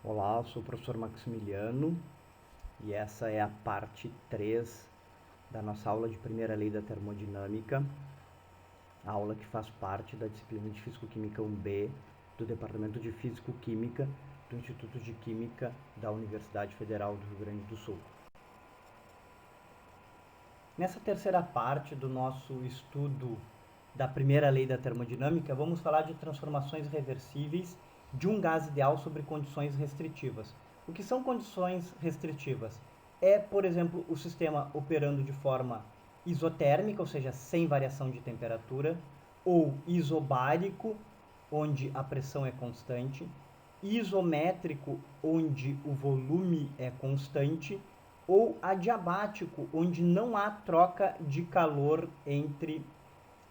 Olá, eu sou o professor Maximiliano e essa é a parte 3 da nossa aula de primeira lei da termodinâmica, a aula que faz parte da disciplina de Físico-Química 1B do Departamento de Físico-Química do Instituto de Química da Universidade Federal do Rio Grande do Sul. Nessa terceira parte do nosso estudo da primeira lei da termodinâmica, vamos falar de transformações reversíveis de um gás ideal sobre condições restritivas. O que são condições restritivas? É, por exemplo, o sistema operando de forma isotérmica, ou seja, sem variação de temperatura, ou isobárico, onde a pressão é constante, isométrico, onde o volume é constante, ou adiabático, onde não há troca de calor entre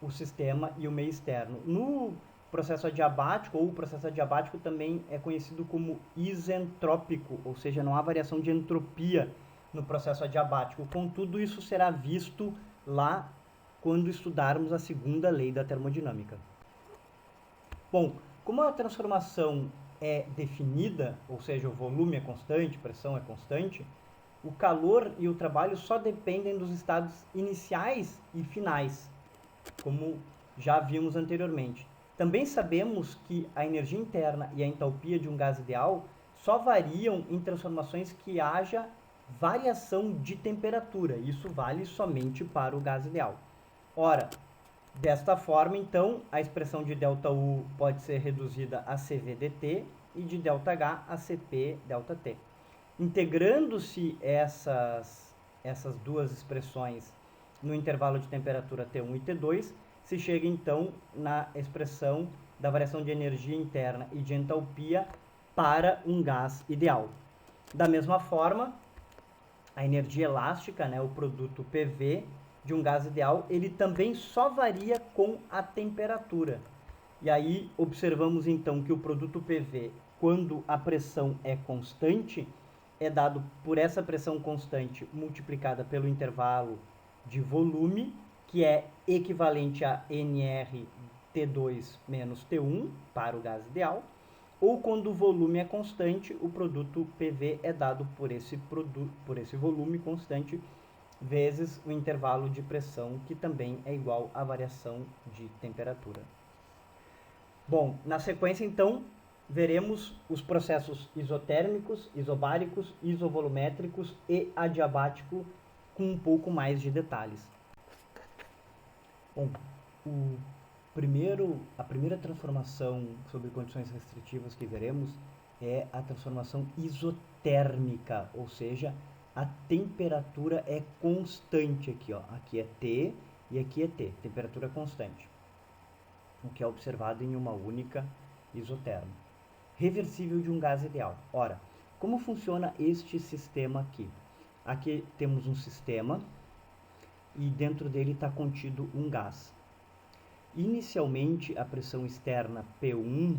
o sistema e o meio externo. No processo adiabático, ou o processo adiabático também é conhecido como isentrópico, ou seja, não há variação de entropia no processo adiabático. Contudo, isso será visto lá quando estudarmos a segunda lei da termodinâmica. Bom, como a transformação é definida, ou seja, o volume é constante, a pressão é constante, o calor e o trabalho só dependem dos estados iniciais e finais, como já vimos anteriormente. Também sabemos que a energia interna e a entalpia de um gás ideal só variam em transformações que haja variação de temperatura. Isso vale somente para o gás ideal. Ora, desta forma, então, a expressão de ΔU pode ser reduzida a CVdt e de ΔH a CpΔT. Integrando-se essas duas expressões no intervalo de temperatura T1 e T2, se chega então na expressão da variação de energia interna e de entalpia para um gás ideal. Da mesma forma, a energia elástica, o produto PV de um gás ideal, ele também só varia com a temperatura. E aí observamos então que o produto PV, quando a pressão é constante, é dado por essa pressão constante multiplicada pelo intervalo de volume, que é equivalente a nRT2 menos T1 para o gás ideal, ou quando o volume é constante, o produto PV é dado por esse volume constante vezes o intervalo de pressão, que também é igual à variação de temperatura. Bom, na sequência então, veremos os processos isotérmicos, isobáricos, isovolumétricos e adiabático com um pouco mais de detalhes. Bom, a primeira transformação sobre condições restritivas que veremos é a transformação isotérmica, ou seja, a temperatura é constante aqui, ó. Aqui é T e aqui é T, temperatura constante, o que é observado em uma única isoterma. Reversível de um gás ideal. Ora, como funciona este sistema aqui? Aqui temos um sistema e dentro dele está contido um gás. Inicialmente, a pressão externa P1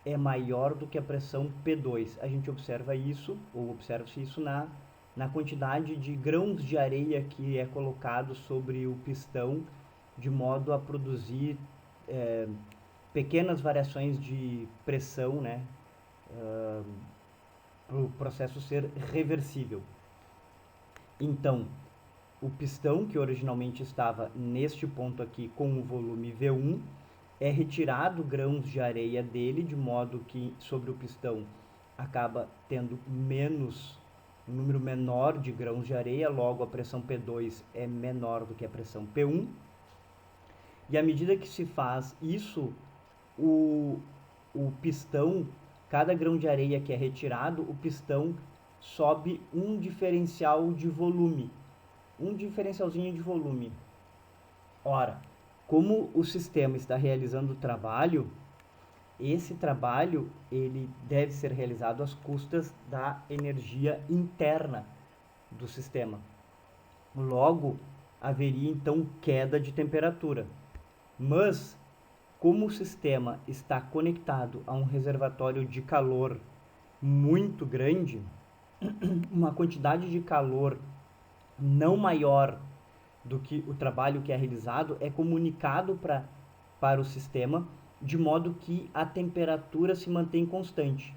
é maior do que a pressão P2. A gente observa isso, ou observa-se isso na quantidade de grãos de areia que é colocado sobre o pistão, de modo a produzir pequenas variações de pressão, para o processo ser reversível. Então, o pistão, que originalmente estava neste ponto aqui com o volume V1, é retirado grãos de areia dele, de modo que sobre o pistão acaba tendo um número menor de grãos de areia, logo a pressão P2 é menor do que a pressão P1. E à medida que se faz isso, o pistão, cada grão de areia que é retirado, o pistão sobe um diferencial de volume, um diferencialzinho de volume. Ora, como o sistema está realizando o trabalho, esse trabalho ele deve ser realizado às custas da energia interna do sistema. Logo, haveria então queda de temperatura. Mas, como o sistema está conectado a um reservatório de calor muito grande, uma quantidade de calor não maior do que o trabalho que é realizado é comunicado para o sistema, de modo que a temperatura se mantém constante.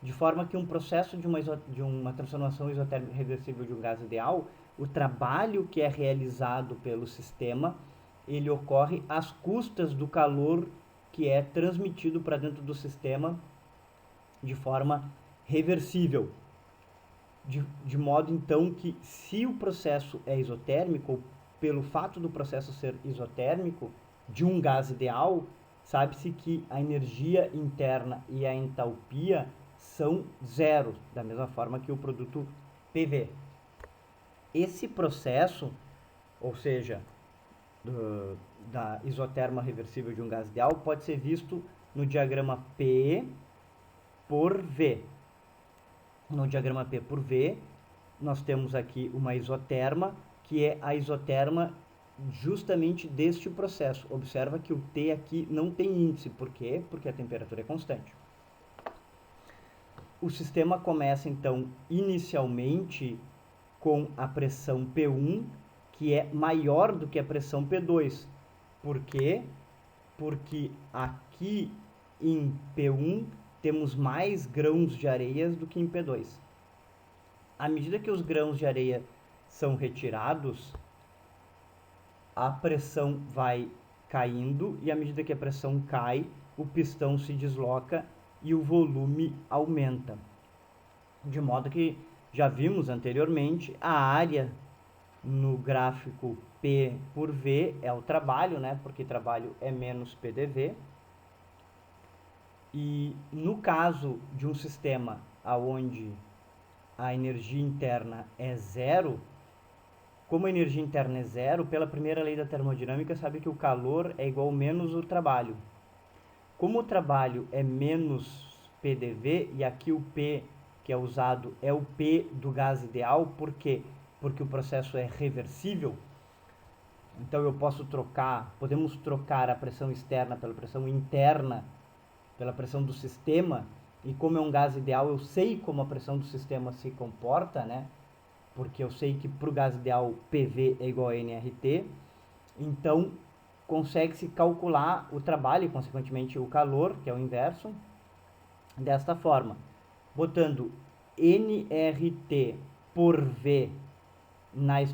De forma que um processo de uma transformação isotérmica reversível de um gás ideal, o trabalho que é realizado pelo sistema, ele ocorre às custas do calor que é transmitido para dentro do sistema de forma reversível. De modo, então, que se o processo é isotérmico, ou pelo fato do processo ser isotérmico, de um gás ideal, sabe-se que a energia interna e a entalpia são zero, da mesma forma que o produto PV. Esse processo, ou seja, da isoterma reversível de um gás ideal, pode ser visto no diagrama P por V. No diagrama P por V, nós temos aqui uma isoterma, que é a isoterma justamente deste processo. Observa que o T aqui não tem índice. Por quê? Porque a temperatura é constante. O sistema começa, então, inicialmente com a pressão P1, que é maior do que a pressão P2. Por quê? Porque aqui em P1 temos mais grãos de areia do que em P2. À medida que os grãos de areia são retirados, a pressão vai caindo, e à medida que a pressão cai, o pistão se desloca e o volume aumenta. De modo que já vimos anteriormente, a área no gráfico P por V é o trabalho, né? Porque trabalho é menos PDV. E no caso de um sistema onde a energia interna é zero, como a energia interna é zero, pela primeira lei da termodinâmica, sabe que o calor é igual menos o trabalho. Como o trabalho é menos PDV, e aqui o P que é usado é o P do gás ideal, por quê? Porque o processo é reversível. Então podemos trocar a pressão externa pela pressão interna, pela pressão do sistema, e como é um gás ideal, eu sei como a pressão do sistema se comporta, né? Porque eu sei que para o gás ideal PV é igual a nRT, então consegue-se calcular o trabalho e, consequentemente, o calor, que é o inverso, desta forma. Botando nRT por V nessa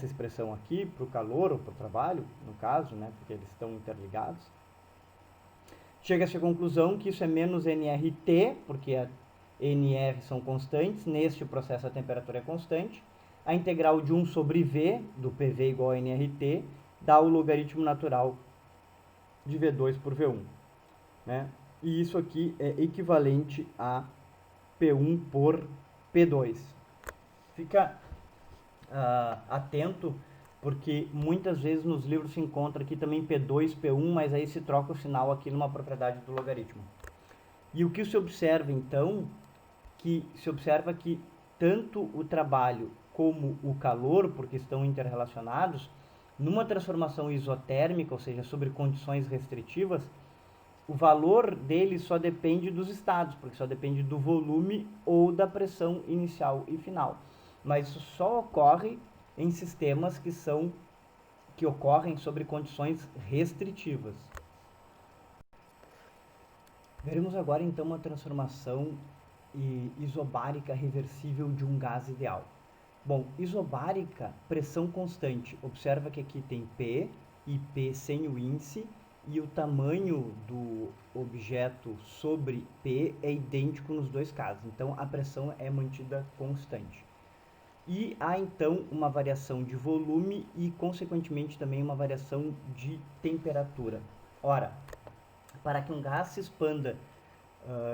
expressão aqui, para o calor ou para o trabalho, no caso, né, porque eles estão interligados, chega-se à conclusão que isso é menos nRT, porque a nR são constantes, neste processo a temperatura é constante, a integral de 1 sobre V, do PV igual a nRT, dá o logaritmo natural de V2 por V1. Né? E isso aqui é equivalente a P1 por P2. Fica atento, porque muitas vezes nos livros se encontra aqui também P2, P1, mas aí se troca o sinal aqui numa propriedade do logaritmo. E o que se observa, então, se observa que tanto o trabalho como o calor, porque estão interrelacionados, numa transformação isotérmica, ou seja, sobre condições restritivas, o valor dele só depende dos estados, porque só depende do volume ou da pressão inicial e final. Mas isso só ocorre em sistemas que ocorrem sobre condições restritivas. Veremos agora então uma transformação isobárica reversível de um gás ideal. Bom, isobárica, pressão constante. Observa que aqui tem P e P sem o índice, e o tamanho do objeto sobre P é idêntico nos dois casos. Então, a pressão é mantida constante. E há, então, uma variação de volume e, consequentemente, também uma variação de temperatura. Ora, para que um gás se expanda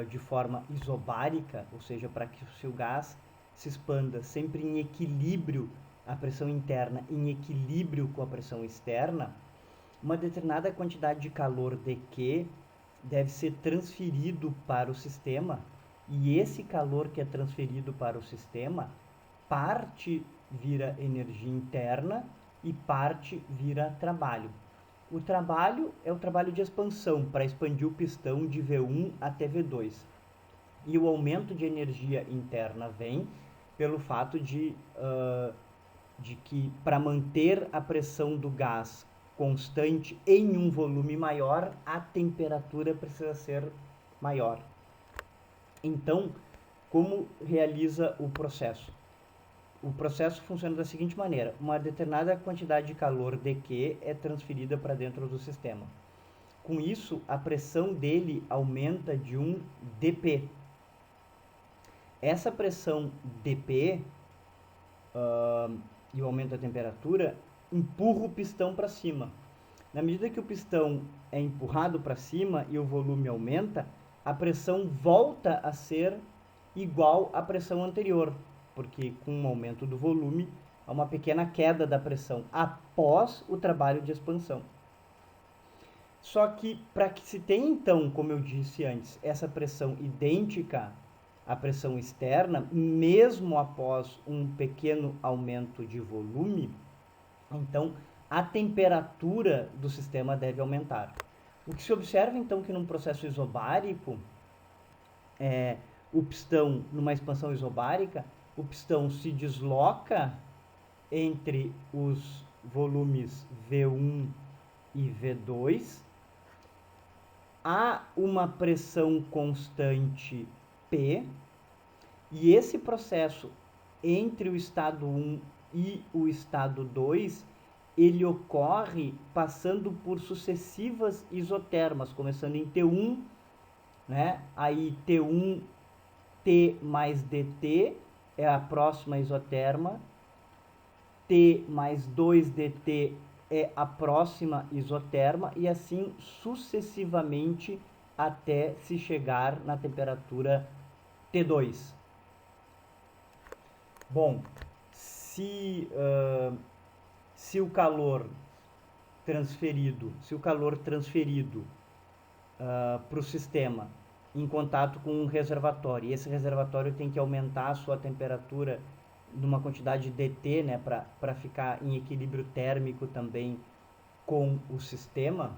de forma isobárica, ou seja, para que o seu gás se expanda sempre em equilíbrio, a pressão interna em equilíbrio com a pressão externa, uma determinada quantidade de calor dQ deve ser transferido para o sistema, e esse calor que é transferido para o sistema, parte vira energia interna e parte vira trabalho. O trabalho é o trabalho de expansão, para expandir o pistão de V1 até V2. E o aumento de energia interna vem pelo fato de que, para manter a pressão do gás constante em um volume maior, a temperatura precisa ser maior. Então, como realiza o processo? O processo funciona da seguinte maneira: uma determinada quantidade de calor dQ é transferida para dentro do sistema. Com isso, a pressão dele aumenta de 1 dP. Essa pressão dP e o aumento da temperatura empurra o pistão para cima. Na medida que o pistão é empurrado para cima e o volume aumenta, a pressão volta a ser igual à pressão anterior, porque com o aumento do volume há uma pequena queda da pressão após o trabalho de expansão. Só que para que se tenha então, como eu disse antes, essa pressão idêntica à pressão externa, mesmo após um pequeno aumento de volume, então a temperatura do sistema deve aumentar. O que se observa então que num processo isobárico, o pistão, numa expansão isobárica, o pistão se desloca entre os volumes V1 e V2, há uma pressão constante P, e esse processo entre o estado 1 e o estado 2, ele ocorre passando por sucessivas isotermas, começando em T1, né? Aí T1, T mais DT é a próxima isoterma, T mais 2DT é a próxima isoterma, e assim sucessivamente até se chegar na temperatura T2. Bom, se o calor transferido para o sistema em contato com um reservatório, e esse reservatório tem que aumentar a sua temperatura numa quantidade de dt, né, para ficar em equilíbrio térmico também com o sistema.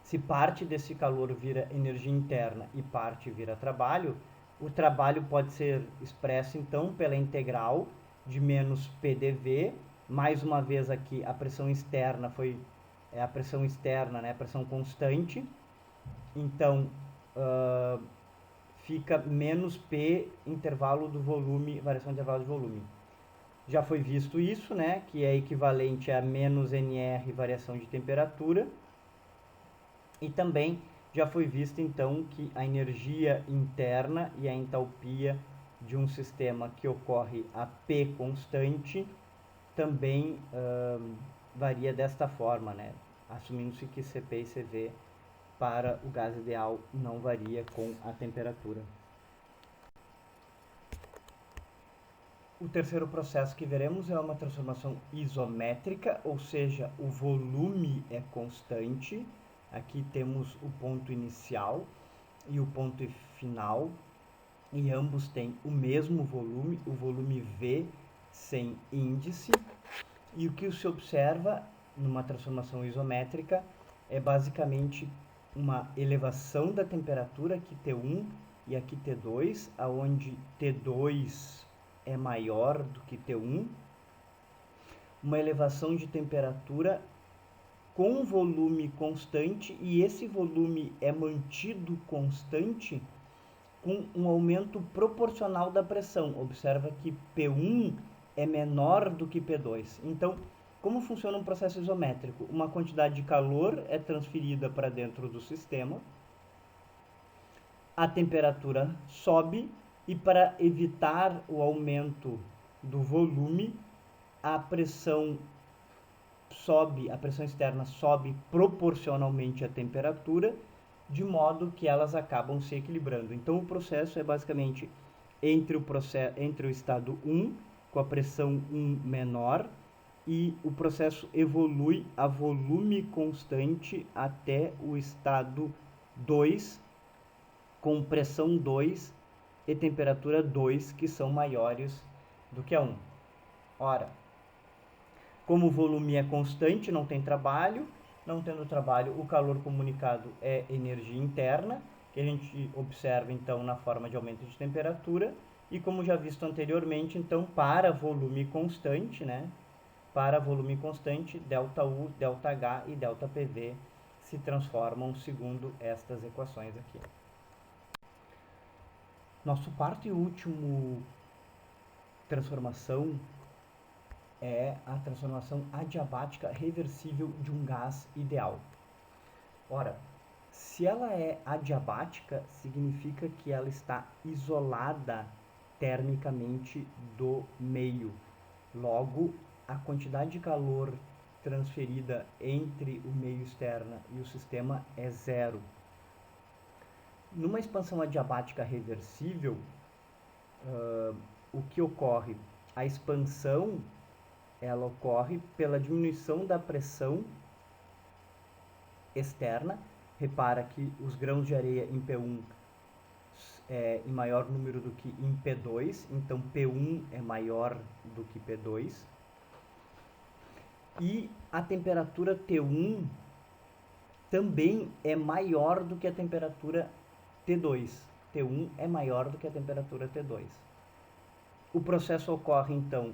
Se parte desse calor vira energia interna e parte vira trabalho, o trabalho pode ser expresso então pela integral de menos PDV. Mais uma vez aqui a pressão externa a pressão externa, né, a pressão constante. Então fica menos P intervalo do volume, variação de intervalo de volume. Já foi visto isso, né, que é equivalente a menos NR variação de temperatura. E também já foi visto então que a energia interna e a entalpia de um sistema que ocorre a P constante também varia desta forma, né, assumindo-se que Cp e Cv para o gás ideal não varia com a temperatura. O terceiro processo que veremos é uma transformação isométrica, ou seja, o volume é constante. Aqui temos o ponto inicial e o ponto final, e ambos têm o mesmo volume, o volume V sem índice. E o que se observa numa transformação isométrica é basicamente uma elevação da temperatura, aqui T1 e aqui T2, aonde T2 é maior do que T1, uma elevação de temperatura com volume constante, e esse volume é mantido constante com um aumento proporcional da pressão. Observa que P1 é menor do que P2. Então, como funciona um processo isométrico? Uma quantidade de calor é transferida para dentro do sistema, a temperatura sobe, e para evitar o aumento do volume, a pressão externa sobe proporcionalmente à temperatura, de modo que elas acabam se equilibrando. Então o processo é basicamente entre o estado 1, com a pressão 1 menor, e o processo evolui a volume constante até o estado 2, com pressão 2 e temperatura 2, que são maiores do que a 1. Ora, como o volume é constante, não tem trabalho. Não tendo trabalho, o calor comunicado é energia interna, que a gente observa então na forma de aumento de temperatura. E como já visto anteriormente, então para volume constante, né, para volume constante, ΔU, ΔH e ΔPV se transformam segundo estas equações aqui. Nosso quarto e último transformação é a transformação adiabática reversível de um gás ideal. Ora, se ela é adiabática, significa que ela está isolada termicamente do meio. Logo, a quantidade de calor transferida entre o meio externo e o sistema é zero. Numa expansão adiabática reversível, o que ocorre? A expansão ela ocorre pela diminuição da pressão externa. Repara que os grãos de areia em P1 é em maior número do que em P2, então P1 é maior do que P2. E a temperatura T1 também é maior do que a temperatura T2. T1 é maior do que a temperatura T2. O processo ocorre, então,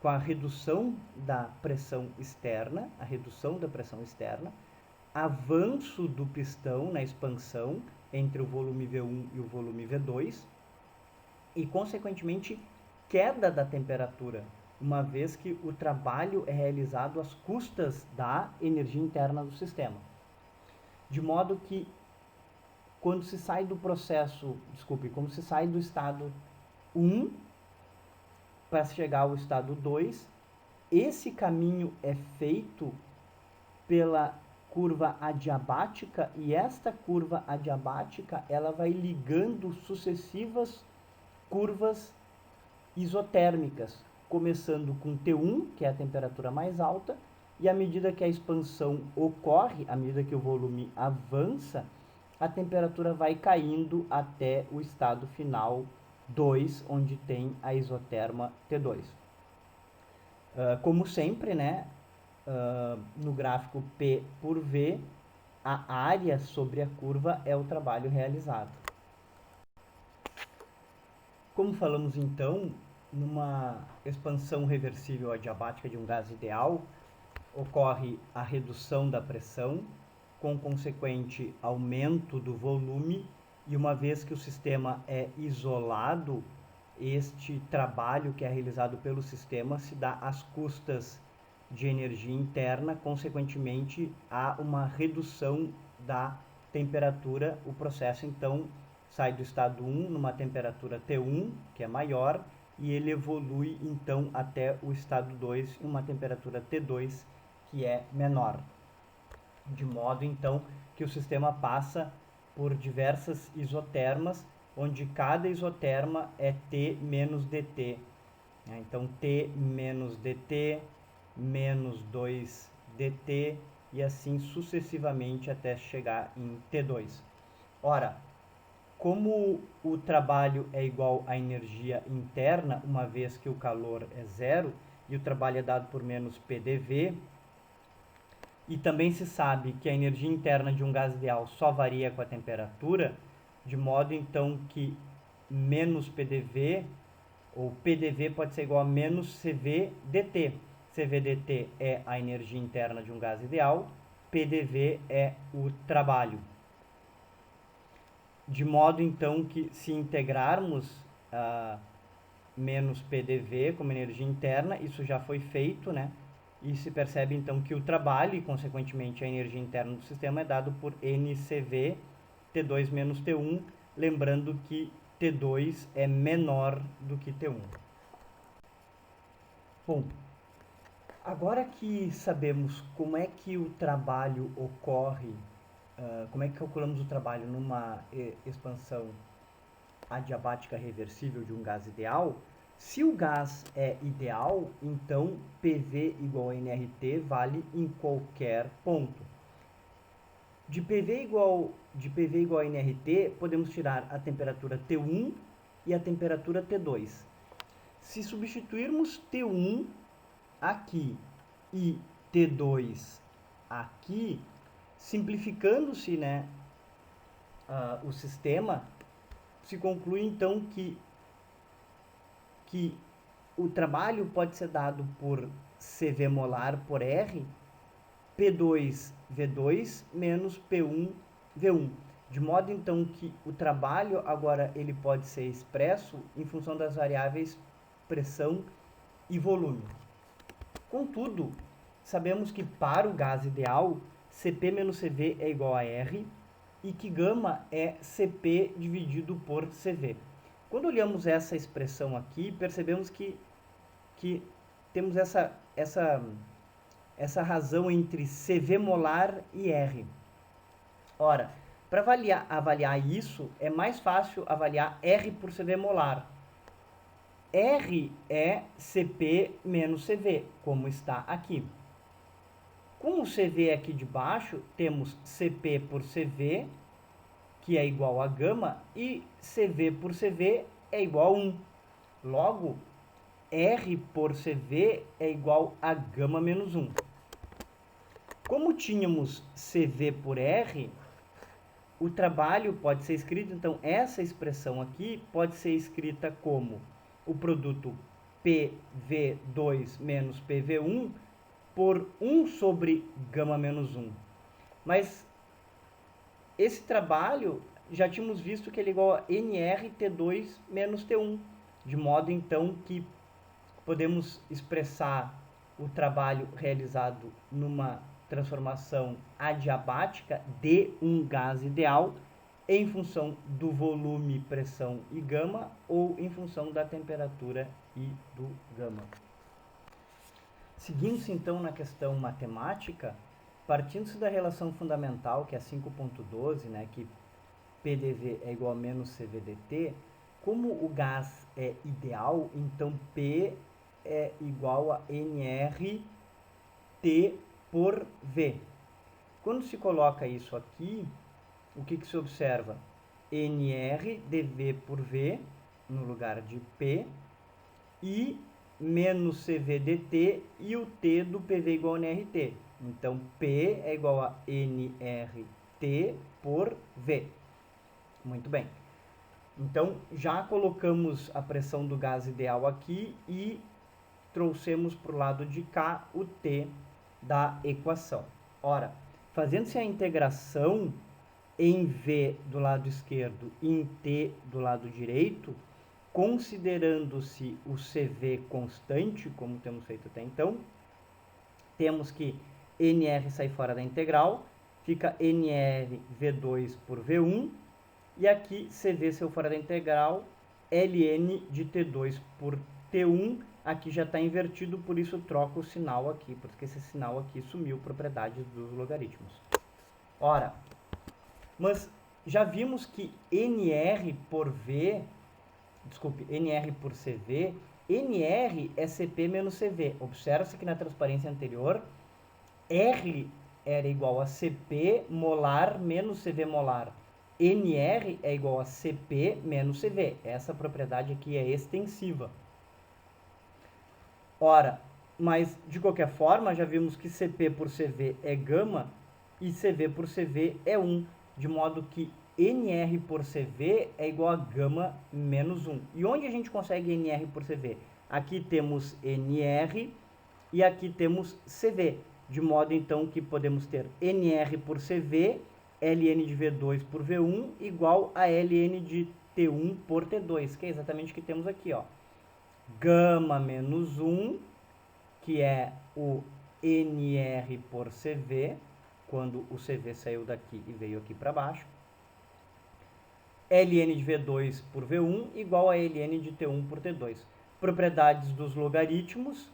com a redução da pressão externa, avanço do pistão na expansão entre o volume V1 e o volume V2 e, consequentemente, queda da temperatura, uma vez que o trabalho é realizado às custas da energia interna do sistema. De modo que, quando se sai do estado 1 para chegar ao estado 2, esse caminho é feito pela curva adiabática, e esta curva adiabática ela vai ligando sucessivas curvas isotérmicas, começando com T1, que é a temperatura mais alta, e à medida que a expansão ocorre, à medida que o volume avança, a temperatura vai caindo até o estado final 2, onde tem a isoterma T2. Como sempre, né, no gráfico P por V, a área sobre a curva é o trabalho realizado. Como falamos então, numa expansão reversível adiabática de um gás ideal, ocorre a redução da pressão, com consequente aumento do volume, e uma vez que o sistema é isolado, este trabalho que é realizado pelo sistema se dá às custas de energia interna, consequentemente há uma redução da temperatura. O processo então sai do estado 1 numa temperatura T1, que é maior, e ele evolui então até o estado 2 em uma temperatura T2, que é menor. De modo então que o sistema passa por diversas isotermas, onde cada isoterma é T menos dt. Então T menos dt menos 2 dt e assim sucessivamente até chegar em T2. Ora, como o trabalho é igual à energia interna, uma vez que o calor é zero e o trabalho é dado por menos PDV, e também se sabe que a energia interna de um gás ideal só varia com a temperatura, de modo então que menos PDV, ou PDV pode ser igual a menos CV dt. CV dt é a energia interna de um gás ideal, PDV é o trabalho. De modo então que, se integrarmos menos PDV como energia interna, isso já foi feito, né? E se percebe então que o trabalho e, consequentemente, a energia interna do sistema é dado por NCV T2 menos T1, lembrando que T2 é menor do que T1. Bom, agora que sabemos como é que o trabalho ocorre, como é que calculamos o trabalho numa expansão adiabática reversível de um gás ideal, se o gás é ideal, então PV igual a nRT vale em qualquer ponto. De PV igual a nRT, podemos tirar a temperatura T1 e a temperatura T2. Se substituirmos T1 aqui e T2 aqui, simplificando-se, né, o sistema, se conclui então que o trabalho pode ser dado por CV molar por R P2V2 menos P1V1. De modo, então, que o trabalho agora ele pode ser expresso em função das variáveis pressão e volume. Contudo, sabemos que para o gás ideal, Cp menos Cv é igual a R e que gama é Cp dividido por Cv. Quando olhamos essa expressão aqui, percebemos que temos essa razão entre Cv molar e R. Ora, para avaliar isso, é mais fácil avaliar R por Cv molar. R é Cp menos Cv, como está aqui. Com o Cv aqui de baixo, temos Cp por Cv, que é igual a gama, e Cv por Cv é igual a 1. Logo, R por Cv é igual a gama menos 1. Como tínhamos Cv por R, o trabalho pode ser escrito, então, essa expressão aqui pode ser escrita como o produto PV2 menos PV1 por 1 sobre gama menos 1. Mas esse trabalho, já tínhamos visto que ele é igual a NRT2 menos T1, de modo, então, que podemos expressar o trabalho realizado numa transformação adiabática de um gás ideal em função do volume, pressão e gama, ou em função da temperatura e do gama. Seguindo-se então na questão matemática, partindo-se da relação fundamental, que é 5.12, né, que PDV é igual a menos CVDT, como o gás é ideal, então P é igual a NRT por V. Quando se coloca isso aqui, o que se observa? NR dV por V, no lugar de P, e menos CV dt e o T do PV igual a NRT. Então, P é igual a NRT por V. Muito bem. Então, já colocamos a pressão do gás ideal aqui e trouxemos para o lado de cá o T da equação. Ora, fazendo-se a integração em V do lado esquerdo e em T do lado direito, considerando-se o CV constante, como temos feito até então, temos que NR sai fora da integral, fica NR V2 por V1, e aqui CV saiu fora da integral, ln de T2 por T1, aqui já está invertido, por isso troco o sinal aqui, porque esse sinal aqui sumiu propriedades dos logaritmos. Ora, mas já vimos que NR por V, desculpe, NR por CV, NR é Cp menos Cv. Observa-se que na transparência anterior, R era igual a Cp molar menos Cv molar. NR é igual a Cp menos Cv. Essa propriedade aqui é extensiva. Ora, mas de qualquer forma, já vimos que Cp por Cv é gama e Cv por Cv é 1, de modo que NR por Cv é igual a gama menos 1. E onde a gente consegue NR por Cv? Aqui temos NR e aqui temos Cv, de modo então que podemos ter NR por Cv, ln de V2 por V1 igual a ln de T1 por T2, que é exatamente o que temos aqui, ó. Gama menos 1, que é o NR por CV, quando o CV saiu daqui e veio aqui para baixo, ln de V2 por V1 igual a ln de T1 por T2. Propriedades dos logaritmos,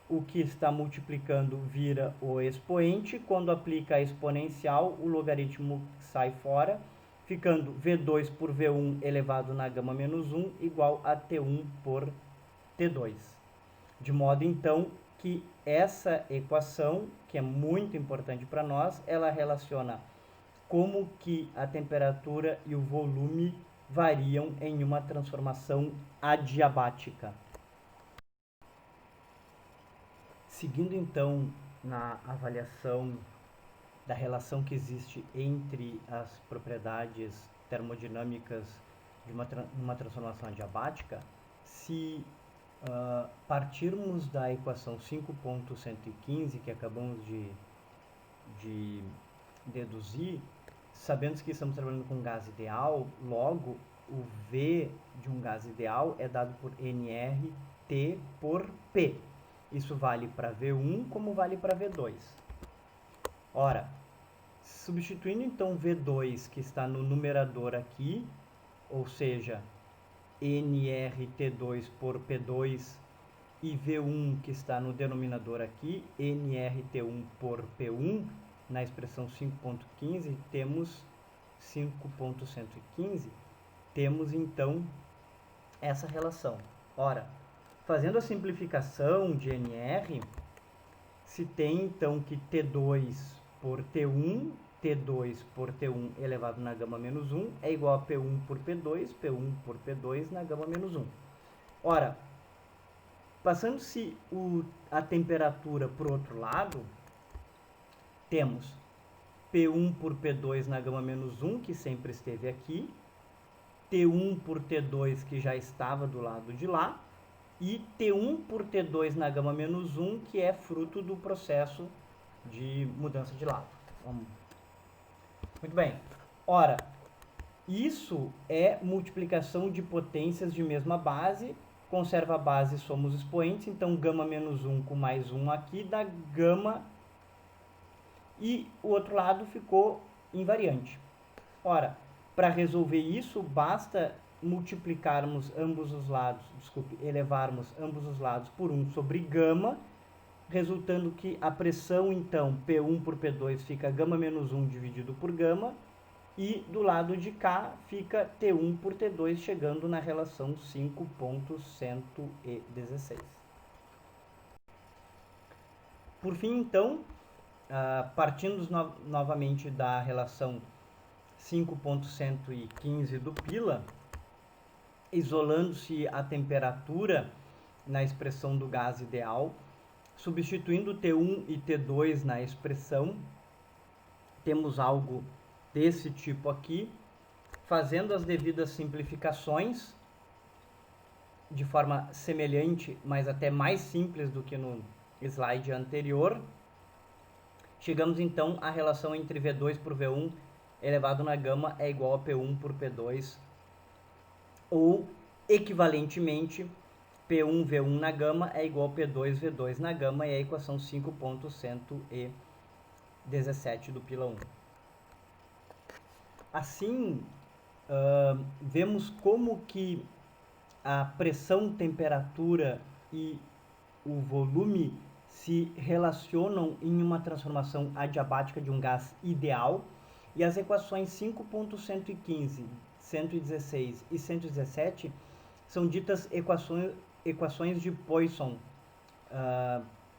o que está multiplicando vira o expoente, quando aplica a exponencial, o logaritmo sai fora, ficando V2 por V1 elevado na gama menos 1 igual a T1 por T2. De modo, então, que essa equação, que é muito importante para nós, ela relaciona como que a temperatura e o volume variam em uma transformação adiabática. Seguindo, então, na avaliação da relação que existe entre as propriedades termodinâmicas de uma transformação adiabática, se partirmos da equação 5.115, que acabamos de de deduzir, sabendo que estamos trabalhando com gás ideal, logo o V de um gás ideal é dado por nRT por P. Isso vale para V1 como vale para V2. Ora, substituindo então V2 que está no numerador aqui, ou seja, nRT2 por P2, e V1 que está no denominador aqui, nRT1 por P1, na expressão 5.15, temos 5.115, temos então essa relação. Ora, fazendo a simplificação de NR, se tem então que T2 por T1, T2 por T1 elevado na gama menos 1 é igual a P1 por P2, P1 por P2 na gama menos 1. Ora, passando-se a temperatura para o outro lado, temos P1 por P2 na gama menos 1, que sempre esteve aqui, T1 por T2, que já estava do lado de lá, e T1 por T2 na gama menos 1, que é fruto do processo de mudança de lado. Muito bem. Ora, isso é multiplicação de potências de mesma base, conserva a base, somos expoentes, então gama menos 1 com mais 1 aqui dá gama, e o outro lado ficou invariante. Ora, para resolver isso, basta multiplicarmos ambos os lados, elevarmos ambos os lados por 1 sobre gama, resultando que a pressão, então, P1 por P2 fica gama menos 1 dividido por gama, e do lado de cá fica T1 por T2, chegando na relação 5.116. Por fim, então, partindo novamente da relação 5.115 do pila, isolando-se a temperatura na expressão do gás ideal, substituindo T1 e T2 na expressão, temos algo desse tipo aqui, fazendo as devidas simplificações, de forma semelhante, mas até mais simples do que no slide anterior, chegamos então à relação entre V2 por V1 elevado na gama é igual a P1 por P2, ou, equivalentemente, P1 V1 na gama é igual a P2 V2 na gama, e a equação 5.117 do pila 1. Assim, vemos como que a pressão, temperatura e o volume se relacionam em uma transformação adiabática de um gás ideal, e as equações 5.115, 116 e 117 são ditas equações de Poisson,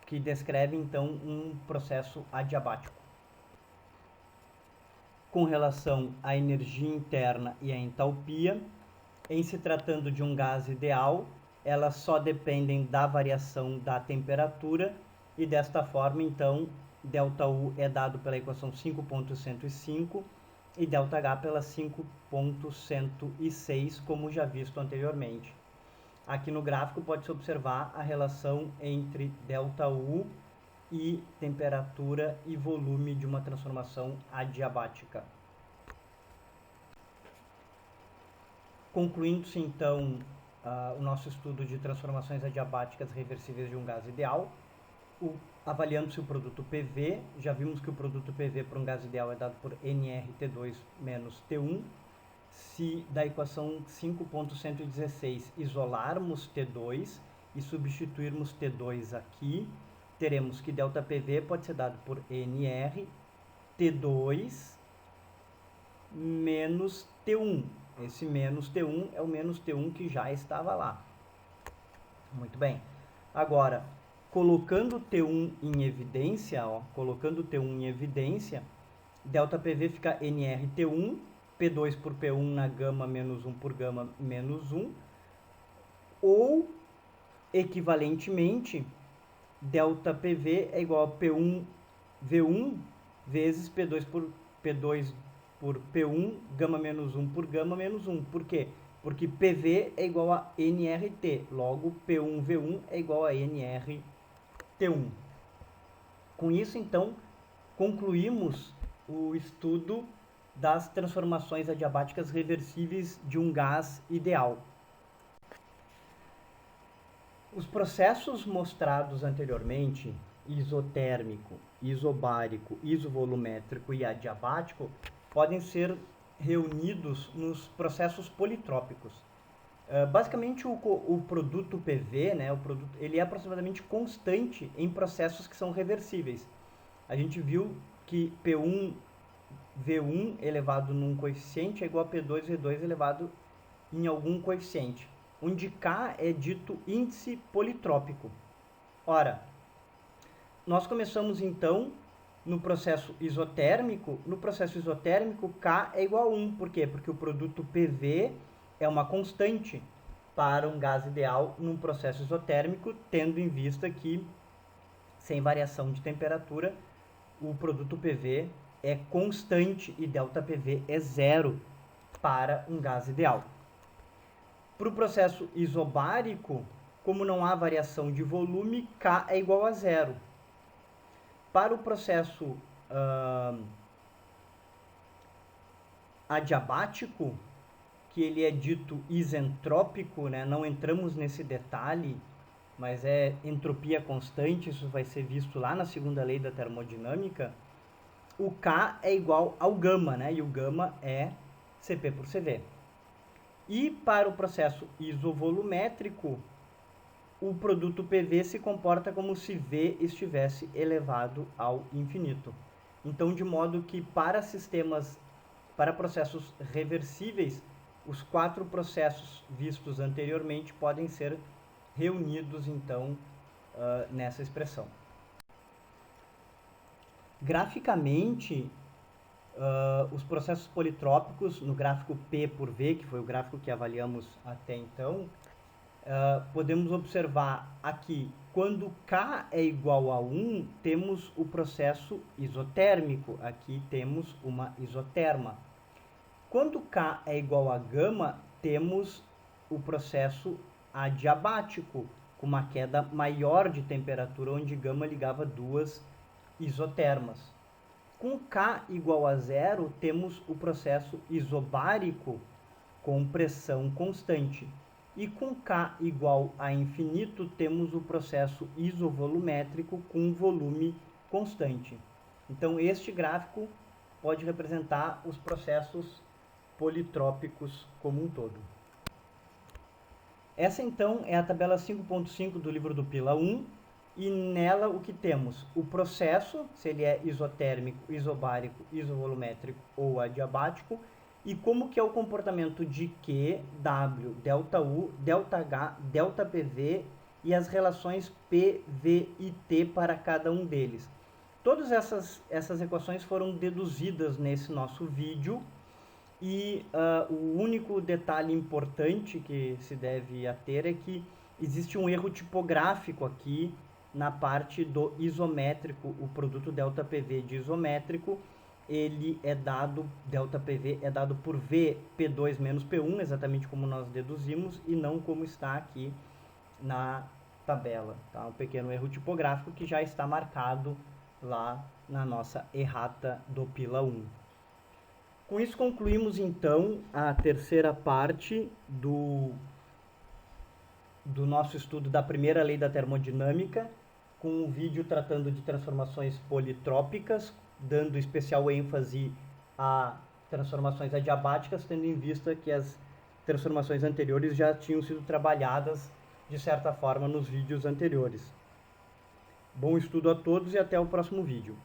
que descrevem então um processo adiabático. Com relação à energia interna e à entalpia, em se tratando de um gás ideal, elas só dependem da variação da temperatura, e desta forma, então, ΔU é dado pela equação 5.105 e ΔH pela 5.106, como já visto anteriormente. Aqui no gráfico pode-se observar a relação entre ΔU e temperatura e volume de uma transformação adiabática. Concluindo-se então o nosso estudo de transformações adiabáticas reversíveis de um gás ideal, avaliando-se o produto PV, já vimos que o produto PV para um gás ideal é dado por nRT2 menos T1. Se da equação 5.116 isolarmos T2 e substituirmos T2 aqui, teremos que ΔPV pode ser dado por nRT2 menos T1. Esse menos T1 é o menos T1 que já estava lá. Muito bem. Agora, colocando T1 em evidência, ΔPV fica nRT1, P2 por P1 na gama menos 1 por gama menos 1, ou, equivalentemente, ΔPV é igual a P1 V1 vezes P2 por P1, gama menos 1 por gama menos 1. Por quê? Porque PV é igual a nRT, logo P1 V1 é igual a nRT1. Com isso, então, concluímos o estudo das transformações adiabáticas reversíveis de um gás ideal. Os processos mostrados anteriormente, isotérmico, isobárico, isovolumétrico e adiabático, podem ser reunidos nos processos politrópicos. Basicamente, o produto PV, né, ele é aproximadamente constante em processos que são reversíveis. A gente viu que P1, V1 elevado num coeficiente é igual a P2, V2 elevado em algum coeficiente, onde K é dito índice politrópico. Ora, nós começamos então no processo isotérmico. No processo isotérmico, K é igual a 1. Por quê? Porque o produto PV é uma constante para um gás ideal num processo isotérmico, tendo em vista que, sem variação de temperatura, o produto PV é constante e ΔPV é zero para um gás ideal. Para o processo isobárico, como não há variação de volume, K é igual a zero. Para o processo adiabático, que ele é dito isentrópico, né? Não entramos nesse detalhe, mas é entropia constante, isso vai ser visto lá na segunda lei da termodinâmica. O K é igual ao gama, né? E o gama é Cp por Cv. E para o processo isovolumétrico, o produto PV se comporta como se V estivesse elevado ao infinito. Então, de modo que para processos reversíveis, os 4 processos vistos anteriormente podem ser reunidos, então, nessa expressão. Graficamente, os processos politrópicos, no gráfico P por V, que foi o gráfico que avaliamos até então, podemos observar aqui, quando K é igual a 1, temos o processo isotérmico, aqui temos uma isoterma. Quando K é igual a gama, temos o processo adiabático, com uma queda maior de temperatura, onde gama ligava duas isotermas. Com K igual a zero, temos o processo isobárico, com pressão constante. E com K igual a infinito, temos o processo isovolumétrico com volume constante. Então, este gráfico pode representar os processos politrópicos como um todo. Essa, então, é a tabela 5.5 do livro do Pila 1, e nela o que temos? O processo, se ele é isotérmico, isobárico, isovolumétrico ou adiabático, e como que é o comportamento de Q, W, ΔU, ΔH, ΔPV e as relações P, V e T para cada um deles. Todas essas equações foram deduzidas nesse nosso vídeo, e o único detalhe importante que se deve ater é que existe um erro tipográfico aqui na parte do isométrico. O produto ΔPV de isométrico, ele é dado, ΔPV é dado por V, P2 menos P1, exatamente como nós deduzimos, e não como está aqui na tabela. Tá? Um pequeno erro tipográfico que já está marcado lá na nossa errata do Pila 1. Com isso concluímos então a terceira parte do nosso estudo da primeira lei da termodinâmica, com um vídeo tratando de transformações politrópicas, dando especial ênfase a transformações adiabáticas, tendo em vista que as transformações anteriores já tinham sido trabalhadas de certa forma nos vídeos anteriores. Bom estudo a todos e até o próximo vídeo.